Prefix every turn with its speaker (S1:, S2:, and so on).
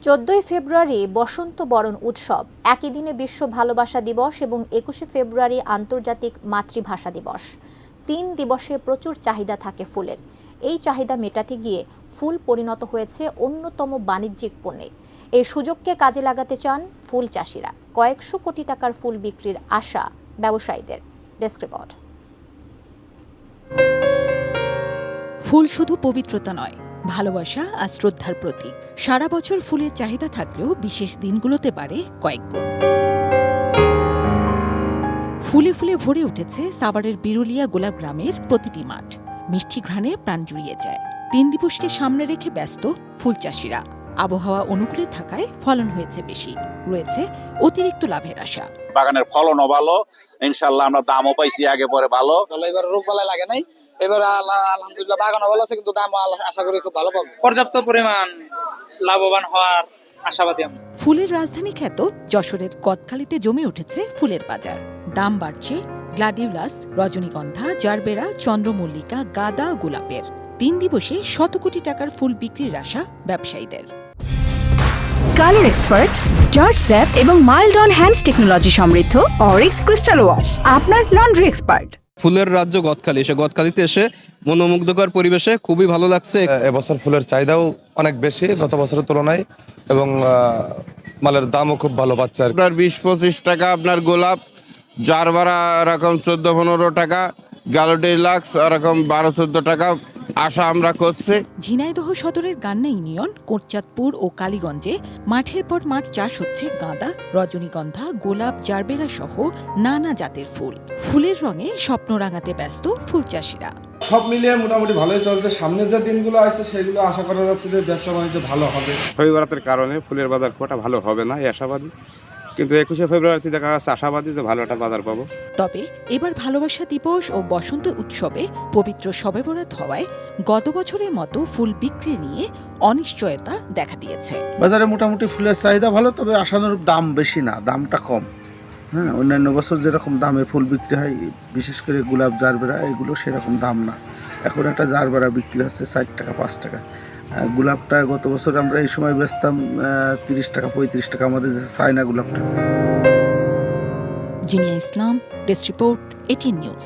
S1: 14 ফেব্রুয়ারি বসন্ত বরণ উৎসব, একই দিনে বিশ্ব ভালোবাসা দিবস এবং 21 ফেব্রুয়ারি আন্তর্জাতিক মাতৃভাষা দিবস। 3 দিবসে প্রচুর চাহিদা থাকে ফুলের। এই চাহিদা মেটাতে গিয়ে ফুল পরিণত হয়েছে অন্যতম বাণিজ্যিক পণ্যে। এই সুযোগকে কাজে লাগাতে চান ফুল চাষিরা। কয়েকশো কোটি টাকার ফুল বিক্রির আশা ব্যবসায়ীদের। Desk report.
S2: ফুল শুধু পবিত্রতা নয়, ভালোবাসা আর শ্রদ্ধার প্রতীক। সারা বছর ফুলের চাহিদা থাকলেও বিশেষ দিনগুলোতে বাড়ে কয়েক গুণ। ফুলে ফুলে ভরে উঠেছে সাভারের বিরুলিয়া গোলাপ গ্রামের প্রতিটি মাঠ। মিষ্টি ঘ্রাণে প্রাণ জুড়িয়ে যায়। 3 দিবসকে সামনে রেখে ব্যস্ত ফুল চাষিরা। আবহাওয়া অনুকূলে থাকায় ফলন হয়েছে বেশি, রয়েছে অতিরিক্ত লাভের আশা।
S3: বাগানের ফলনও ভালো, ইনশাআল্লাহ আমরা দামও পাইছি আগে পরে ভালো।
S4: এবার রোগ বালাই লাগে নাই, এবার আলহামদুলিল্লাহ বাগানও ভালো আছে, কিন্তু দাম আশা করি খুব ভালো পাবো।
S5: পর্যাপ্ত পরিমাণ লাভবান হওয়ার আশাবাদী আমরা।
S2: ফুলের রাজধানী খ্যাত যশোরের কদখালিতে জমে উঠেছে ফুলের বাজার। দাম বাড়ছে গ্লাডিওলাস, রজনীগন্ধা, জারবেরা, চন্দ্রমল্লিকা, গাঁদা, গোলাপের। 3 দিবসে শত কোটি টাকার ফুল বিক্রির আশা ব্যবসায়ীদের।
S6: কালার এক্সপার্ট, জর্জ স্যাপ এবং মাইল্ড অন হ্যান্ডস টেকনোলজি সমৃদ্ধ অরিক্স ক্রিস্টাল ওয়াশ আপনার লন্ড্রি এক্সপার্ট।
S7: ফুলের রাজ্য গদখালি, সে গদখালিতে এসে মনোমুগ্ধকর পরিবেশে খুবই ভালো লাগছে।
S8: এবছর ফুলের চাহিদাও অনেক বেশি গত বছরের তুলনায়, এবং মালের দামও খুব ভালো পাচ্ছে।
S9: আপনার 20-25 টাকা আপনার গোলাপ, জারবারা এরকম 14-15 টাকা, গ্যালোডিলাক্স এরকম 12-14 টাকা আশা আমরা করছি।
S2: ঝিনাইদহ সদরের গান্না ইউনিয়ন, কোটচাঁদপুর ও কালীগঞ্জে মাঠের পর মাঠ চাষ হচ্ছে গাঁদা, রজনীগন্ধা, গোলাপ, জারবেরা সহ নানা জাতের ফুল। ফুলের রঙে স্বপ্ন রাঙাতে ব্যস্ত ফুল চাষিরা।
S10: সব মিলিয়ে মোটামুটি ভালোই চলছে। সামনে যে দিনগুলো আসছে সেগুলো আশা করা যাচ্ছে যে ব্যবসা বাণিজ্য ভালো হবে।
S11: শৈবরাতের কারণে ফুলের বাজার খুব একটা ভালো হবে না এই আশাবাদী, কিন্তু 21 ফেব্রুয়ারিতে দেখা যাচ্ছে আশাবাদী যে ভালো একটা বাজার পাবো।
S2: তবে এবার ভালোবাসা দিবস ও বসন্ত উৎসবে পবিত্র শবে বরাত হওয়ায় গত বছরের মতো ফুল বিক্রি নিয়ে অনিশ্চয়তা দেখা দিয়েছে।
S12: বাজারে মোটামুটি ফুলের চাহিদা ভালো, তবে আশানুরূপ দাম বেশি না, দামটা কম। অন্যান্য বছর যেরকম দামে ফুল বিক্রি হয়, বিশেষ করে গোলাপ, জারবেরা, এগুলো সেরকম দাম না। এখন একটা জারবেরা বিক্রি হচ্ছে 4 টাকা 5 টাকা। গোলাপটা গত বছর আমরা এই সময় বেচতাম 30 টাকা 35 টাকা, আমাদের যে চায়না গোলাপটা।
S2: জিনিয়া ইসলাম, ডেস্ক রিপোর্ট, 18 নিউজ।